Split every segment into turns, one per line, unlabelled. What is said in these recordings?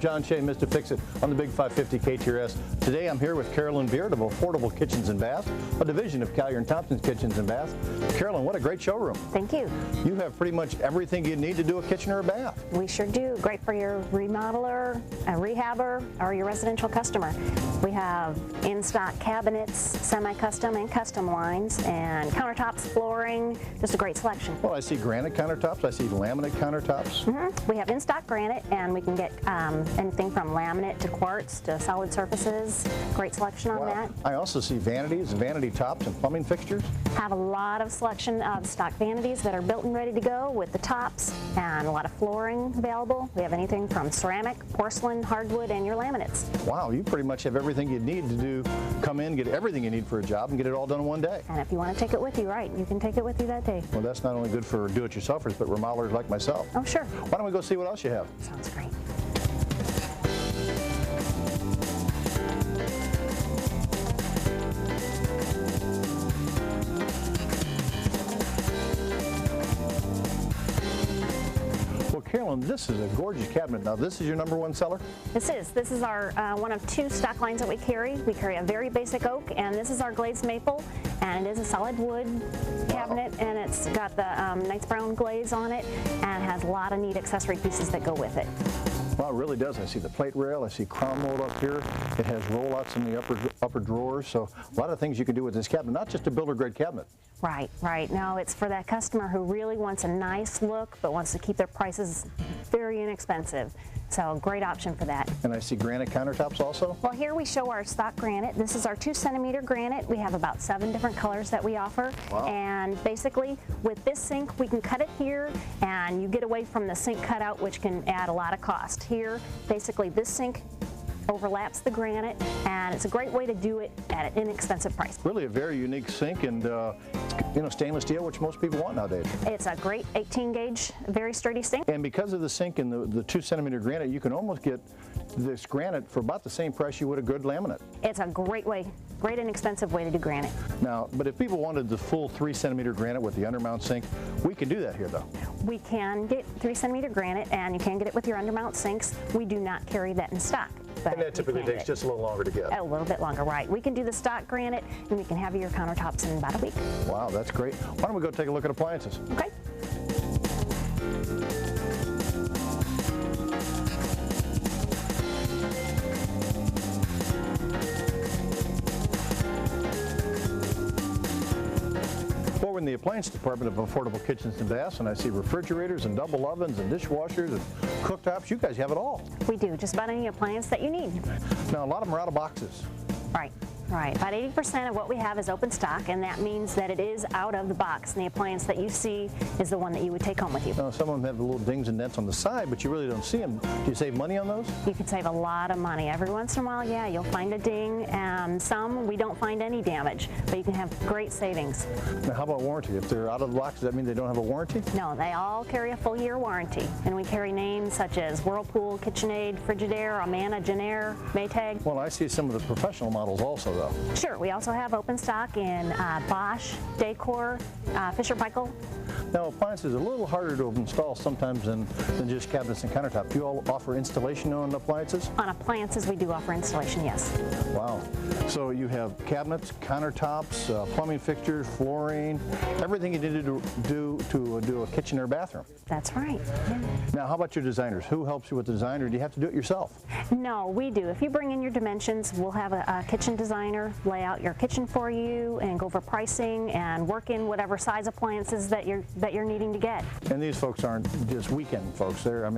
John Shea, Mr. Fix-It on the Big 550 KTRS. Today I'm here with Carolyn Beard of Affordable Kitchens and Baths, a division of Collier & Thompson's Kitchens and Baths. Carolyn, what a great showroom.
Thank you.
You have pretty much everything you need to do a kitchen or a bath.
We sure do. Great for your remodeler, a rehabber, or your residential customer. We have in-stock cabinets, semi-custom and custom lines, and countertops, flooring, just a great selection.
Well, I see granite countertops, I see laminate countertops.
We have in-stock granite, and we can get anything from laminate to quartz to solid surfaces. Great selection on that.
I also see vanities, vanity tops, and plumbing fixtures.
Have a lot of selection of stock vanities that are built and ready to go with the tops, and a lot of flooring available. We have anything from ceramic, porcelain, hardwood, and your laminates.
Wow, you pretty much have everything you need to do, come in, get everything you need for a job, and get it all done in one day.
And if you want to take it with you, right, you can take it with you that day.
Well, that's not only good for do-it-yourselfers, but remodelers like myself.
Oh, sure.
Why don't we go see what else you have?
Sounds great.
Carolyn, this is a gorgeous cabinet. Now, this is your #1 seller?
This is our one of 2 stock lines that we carry. We carry a very basic oak, and this is our glazed maple, and it is a solid wood cabinet, and it's got the nice brown glaze on it, and has a lot of neat accessory pieces that go with it.
Well, it really does. I see the plate rail, I see crown mold up here. It has rollouts in the upper drawers, so a lot of things you can do with this cabinet, not just a builder-grade cabinet.
Right, right. No, it's for that customer who really wants a nice look, but wants to keep their prices very inexpensive. So, great option for that.
And I see granite countertops also?
Well, here we show our stock granite. This is our 2-centimeter granite. We have about 7 different colors that we offer.
Wow.
And basically, with this sink, we can cut it here, and you get away from the sink cutout, which can add a lot of cost. Here, basically, this sink overlaps the granite, and it's a great way to do it at an inexpensive price.
Really a very unique sink, and you know, stainless steel, which most people want nowadays.
It's a great 18-gauge, very sturdy sink.
And because of the sink and the 2-centimeter granite, you can almost get this granite for about the same price you would a good laminate.
It's a great way, great inexpensive way to do granite.
Now, but if people wanted the full 3-centimeter granite with the undermount sink, we can do that here though.
We can get 3-centimeter granite, and you can get it with your undermount sinks. We do not carry that in stock.
And that typically takes just a little longer to get.
A little bit longer, right. We can do the stock granite, and we can have your countertops in about a week.
Wow, that's great. Why don't we go take a look at appliances?
Okay.
Well, we're in the appliance department of Affordable Kitchens and Baths, and I see refrigerators and double ovens and dishwashers and cooktops. You guys have it all.
We do, just about any appliance that you need.
Now, a lot of them are out of boxes.
Right. Right. About 80% of what we have is open stock, and that means that it is out of the box, and the appliance that you see is the one that you would take home with you.
Now, some of them have little dings and dents on the side, but you really don't see them. Do you save money on those?
You can save a lot of money. Every once in a while, yeah, you'll find a ding, and some we don't find any damage, but you can have great savings.
Now, how about warranty? If they're out of the box, does that mean they don't have a warranty?
No, they all carry a full-year warranty, and we carry names such as Whirlpool, KitchenAid, Frigidaire, Amana, Genair, Maytag.
Well, I see some of the professional models also, though.
Sure, we also have open stock in Bosch, Decor, Fisher-Paykel.
Now, appliances are a little harder to install sometimes than just cabinets and countertops. Do you all offer installation on appliances?
On appliances, we do offer installation, yes.
Wow. So you have cabinets, countertops, plumbing fixtures, flooring, everything you need to do a kitchen or bathroom.
That's right. Yeah.
Now, how about your designers? Who helps you with the design, or do you have to do it yourself?
No, we do. If you bring in your dimensions, we'll have a kitchen designer lay out your kitchen for you and go over pricing and work in whatever size appliances that you're needing to get.
And these folks aren't just weekend folks. They're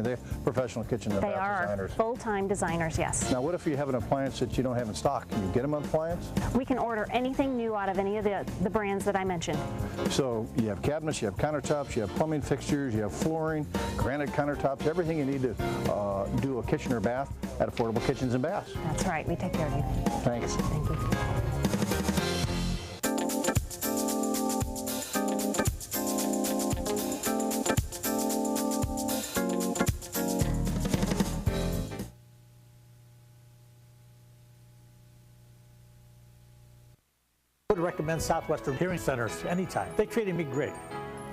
professional kitchen and bath designers.
They are full-time designers, yes.
Now, what if you have an appliance that you don't have in stock? Can you get them an appliance?
We can order anything new out of any of the brands that I mentioned.
So you have cabinets, you have countertops, you have plumbing fixtures, you have flooring, granite countertops, everything you need to do a kitchen or bath at Affordable Kitchens and Baths.
That's right. We take care of you.
Thanks.
Thank you.
I would recommend Southwestern Hearing Centers anytime. They treated me great.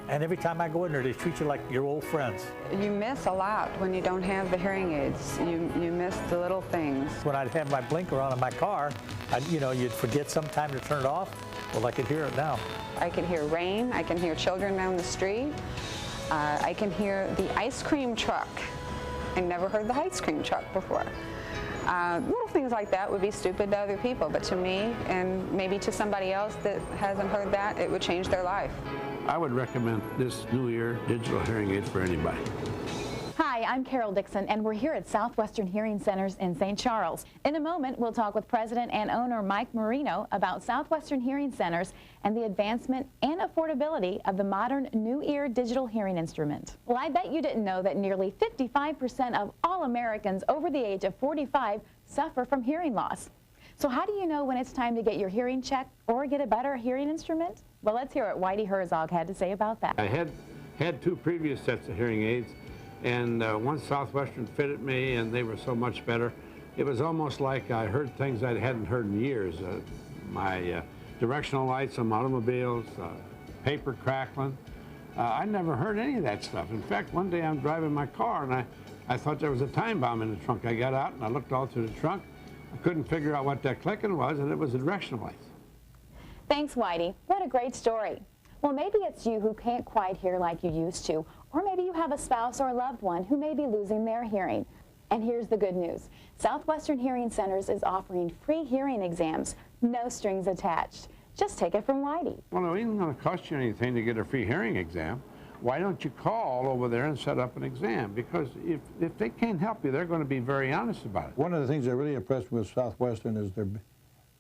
And every time I go in there, they treat you like your old friends.
You miss a lot when you don't have the hearing aids. You miss the little things.
When I'd have my blinker on in my car, you'd forget sometime to turn it off. Well, I can hear it now.
I can hear rain. I can hear children down the street. I can hear the ice cream truck. I never heard the ice cream truck before. Little things like that would be stupid to other people, but to me, and maybe to somebody else that hasn't heard that, it would change their life.
I would recommend this new ear digital hearing aid for anybody.
Hi, I'm Carol Dixon, and we're here at Southwestern Hearing Centers in St. Charles. In a moment, we'll talk with President and owner Mike Marino about Southwestern Hearing Centers and the advancement and affordability of the modern new ear digital hearing instrument. Well, I bet you didn't know that nearly 55% of all Americans over the age of 45 suffer from hearing loss. So how do you know when it's time to get your hearing checked or get a better hearing instrument? Well, let's hear what Whitey Herzog had to say about that.
I had two previous sets of hearing aids, and once Southwestern fitted me and they were so much better, it was almost like I heard things I hadn't heard in years. My directional lights on automobiles, paper crackling. I never heard any of that stuff. In fact, one day I'm driving my car and I thought there was a time bomb in the trunk. I got out and I looked all through the trunk. I couldn't figure out what that clicking was, and it was the directional lights.
Thanks, Whitey. What a great story. Well, maybe it's you who can't quite hear like you used to, or maybe you have a spouse or a loved one who may be losing their hearing. And here's the good news. Southwestern Hearing Centers is offering free hearing exams, no strings attached. Just take it from Whitey.
Well, it isn't going to cost you anything to get a free hearing exam. Why don't you call over there and set up an exam? Because if they can't help you, they're going to be very honest about it.
One of the things that really impressed me with Southwestern is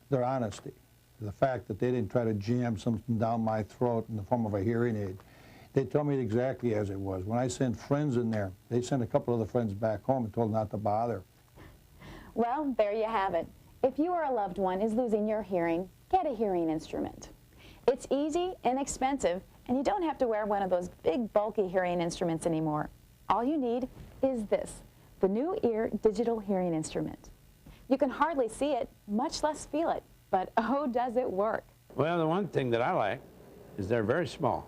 their honesty. The fact that they didn't try to jam something down my throat in the form of a hearing aid. They told me exactly as it was. When I sent friends in there, they sent a couple of the friends back home and told them not to bother.
Well, there you have it. If you or a loved one is losing your hearing, get a hearing instrument. It's easy, inexpensive, and you don't have to wear one of those big, bulky hearing instruments anymore. All you need is this, the new ear digital hearing instrument. You can hardly see it, much less feel it, but oh, does it work.
Well, the one thing that I like is they're very small.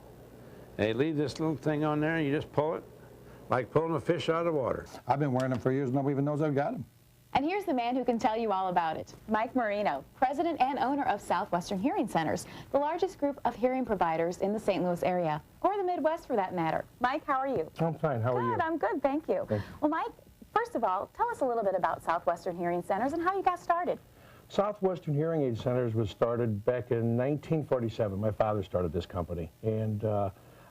They leave this little thing on there and you just pull it, like pulling a fish out of the water.
I've been wearing them for years, nobody even knows I've got them.
And here's the man who can tell you all about it, Mike Marino, president and owner of Southwestern Hearing Centers, the largest group of hearing providers in the St. Louis area, or the Midwest for that matter. Mike, how are you?
I'm fine, how are you?
Good, I'm good, thank you. Well, Mike, first of all, tell us a little bit about Southwestern Hearing Centers and how you got started.
Southwestern Hearing Aid Centers was started back in 1947. My father started this company, and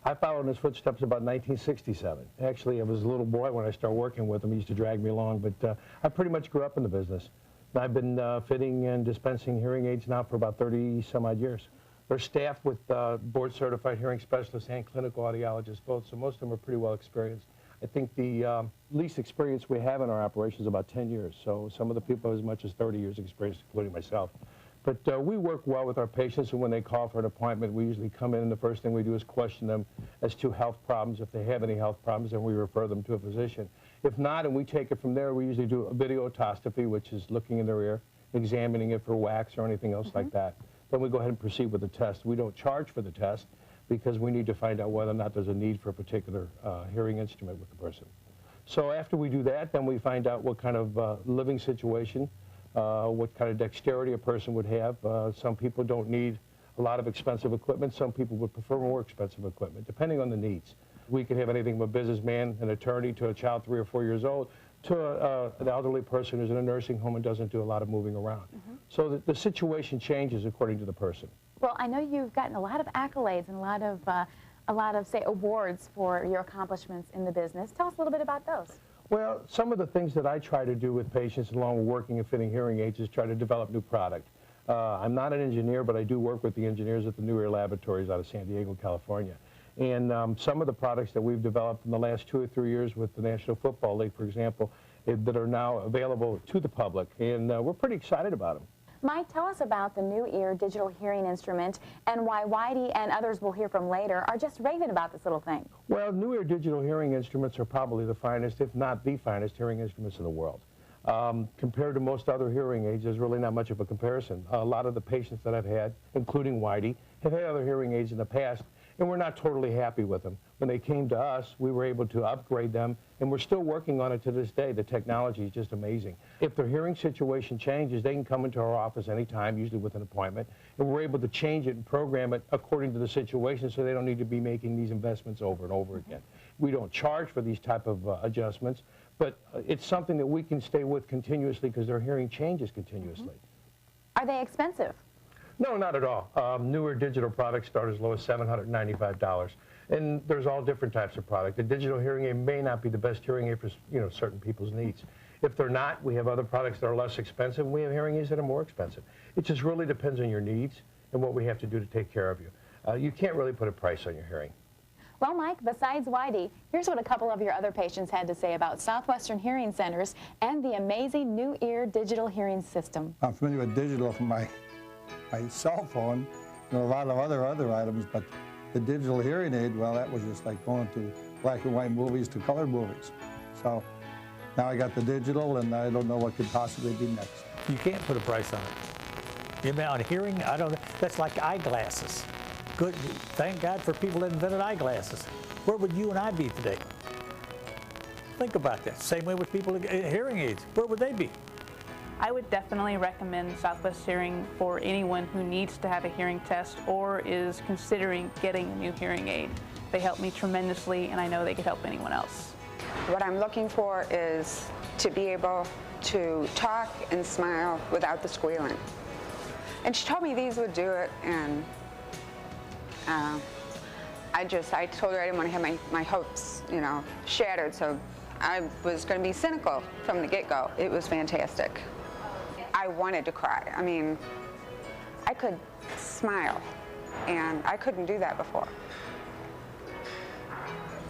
I followed in his footsteps about 1967. Actually, I was a little boy when I started working with him. He used to drag me along, but I pretty much grew up in the business. I've been fitting and dispensing hearing aids now for about 30-some-odd years. They're staffed with board-certified hearing specialists and clinical audiologists both, so most of them are pretty well experienced. I think the least experience we have in our operation is about 10 years, so some of the people have as much as 30 years experience, including myself. But we work well with our patients, and when they call for an appointment, we usually come in and the first thing we do is question them as to health problems. If they have any health problems, then we refer them to a physician. If not, and we take it from there, we usually do a videotostophy, which is looking in their ear, examining it for wax or anything else like that. Then we go ahead and proceed with the test. We don't charge for the test because we need to find out whether or not there's a need for a particular hearing instrument with the person. So after we do that, then we find out what kind of living situation, what kind of dexterity a person would have. Some people don't need a lot of expensive equipment. Some people would prefer more expensive equipment, depending on the needs. We can have anything from a businessman, an attorney, to a child 3 or 4 years old, to an elderly person who's in a nursing home and doesn't do a lot of moving around. So the situation changes according to the person.
Well, I know you've gotten a lot of accolades and a lot of, say, awards for your accomplishments in the business. Tell us a little bit about those.
Well, some of the things that I try to do with patients along with working and fitting hearing aids is try to develop new product. I'm not an engineer, but I do work with the engineers at the New Ear Laboratories out of San Diego, California. And some of the products that we've developed in the last 2 or 3 years with the National Football League, for example, that are now available to the public, and we're pretty excited about them.
Mike, tell us about the new ear digital hearing instrument and why Whitey and others we'll hear from later are just raving about this little thing.
Well, new ear digital hearing instruments are probably the finest, if not the finest, hearing instruments in the world. Compared to most other hearing aids, there's really not much of a comparison. A lot of the patients that I've had, including Whitey, have had other hearing aids in the past, and we're not totally happy with them. When they came to us, we were able to upgrade them, and we're still working on it to this day. The technology is just amazing. If their hearing situation changes, they can come into our office anytime, usually with an appointment, and we're able to change it and program it according to the situation so they don't need to be making these investments over and over again. We don't charge for these type of adjustments, but it's something that we can stay with continuously because their hearing changes continuously.
Are they expensive?
No, not at all. Newer digital products start as low as $795, and there's all different types of product. The digital hearing aid may not be the best hearing aid for certain people's needs. If they're not, we have other products that are less expensive, and we have hearing aids that are more expensive. It just really depends on your needs and what we have to do to take care of you. You can't really put a price on your hearing.
Well, Mike, besides Whitey, here's what a couple of your other patients had to say about Southwestern Hearing Centers and the amazing New Ear digital hearing system.
I'm familiar with digital from my cell phone and a lot of other items, but the digital hearing aid, well, that was just like going to black and white movies to colored movies. So now I got the digital, and I don't know what could possibly be next.
You can't put a price on it. You mean on hearing? I don't know. That's like eyeglasses. Good. Thank God for people that invented eyeglasses. Where would you and I be today? Think about that. Same way with people in hearing aids. Where would they be?
I would definitely recommend Southwest Hearing for anyone who needs to have a hearing test or is considering getting a new hearing aid. They helped me tremendously, and I know they could help anyone else.
What I'm looking for is to be able to talk and smile without the squealing. And she told me these would do it, and I told her I didn't want to have my hopes, shattered, so I was going to be cynical from the get-go. It was fantastic. I wanted to cry. I mean, I could smile, and I couldn't do that before.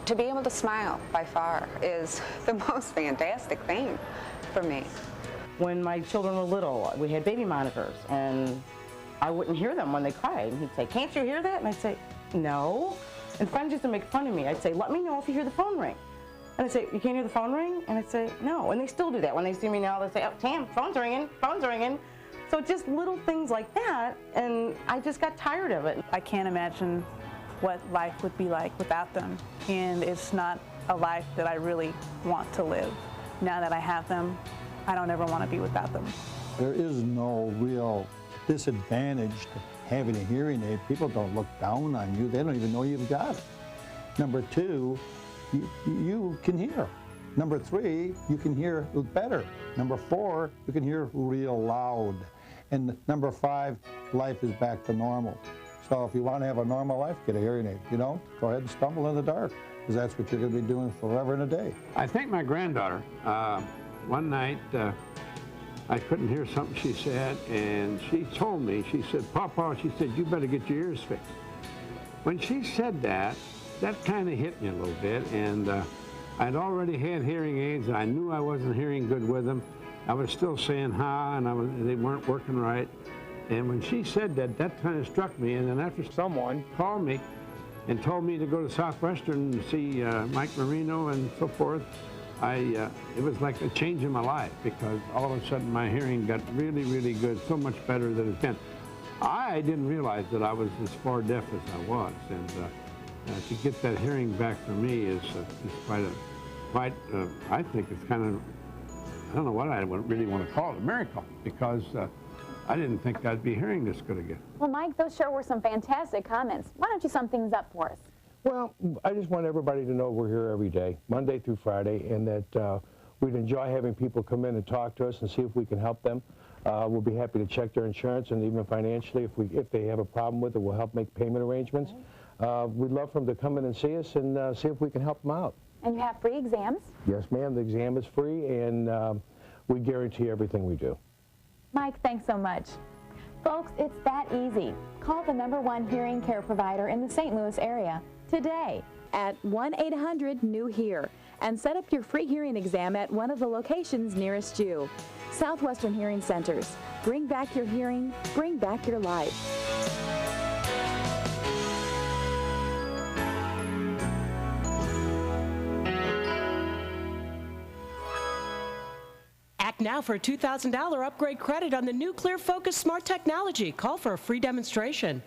To be able to smile, by far, is the most fantastic thing for me.
When my children were little, we had baby monitors, and I wouldn't hear them when they cried. And he'd say, "Can't you hear that?" And I'd say, "No." And friends used to make fun of me. I'd say, "Let me know if you hear the phone ring." And they'd say, "You can't hear the phone ring?" And I'd say, "No." And they still do that. When they see me now, they say, "Oh, Tam, phone's ringing, phone's ringing." So just little things like that, and I just got tired of it.
I can't imagine what life would be like without them, and it's not a life that I really want to live. Now that I have them, I don't ever want to be without them.
There is no real disadvantage to having a hearing aid. People don't look down on you. They don't even know you've got it. Number two, you can hear. Number three, you can hear better. Number four, you can hear real loud. And number five, life is back to normal. So if you want to have a normal life, get a hearing aid. If you don't, go ahead and stumble in the dark, because that's what you're going to be doing forever and a day.
I think my granddaughter, one night, I couldn't hear something she said, and she told me, she said, "Papa," she said, "you better get your ears fixed." When she said that, that kind of hit me a little bit, and I'd already had hearing aids, and I knew I wasn't hearing good with them. I was still saying ha, and they weren't working right. And when she said that, that kind of struck me, and then after someone called me and told me to go to Southwestern and see Mike Marino and so forth, it was like a change in my life, because all of a sudden my hearing got really, really good, so much better than it's been. I didn't realize that I was as far deaf as I was, and to get that hearing back for me is quite I think it's kind of, I don't know what I really want to call it, a miracle, because I didn't think I'd be hearing this good again.
Well, Mike, those sure were some fantastic comments. Why don't you sum things up for us?
Well, I just want everybody to know we're here every day, Monday through Friday, and that we'd enjoy having people come in and talk to us and see if we can help them. We'll be happy to check their insurance, and even financially, if they have a problem with it, we'll help make payment arrangements. We'd love for them to come in and see us and see if we can help them out.
And you have free exams?
Yes, ma'am. The exam is free, and we guarantee everything we do.
Mike, thanks so much. Folks, it's that easy. Call the #1 hearing care provider in the St. Louis area today at 1-800-NEW-HEAR and set up your free hearing exam at one of the locations nearest you. Southwestern Hearing Centers. Bring back your hearing, bring back your life.
Act now for a $2,000 upgrade credit on the new Clear Focus Smart Technology. Call for a free demonstration.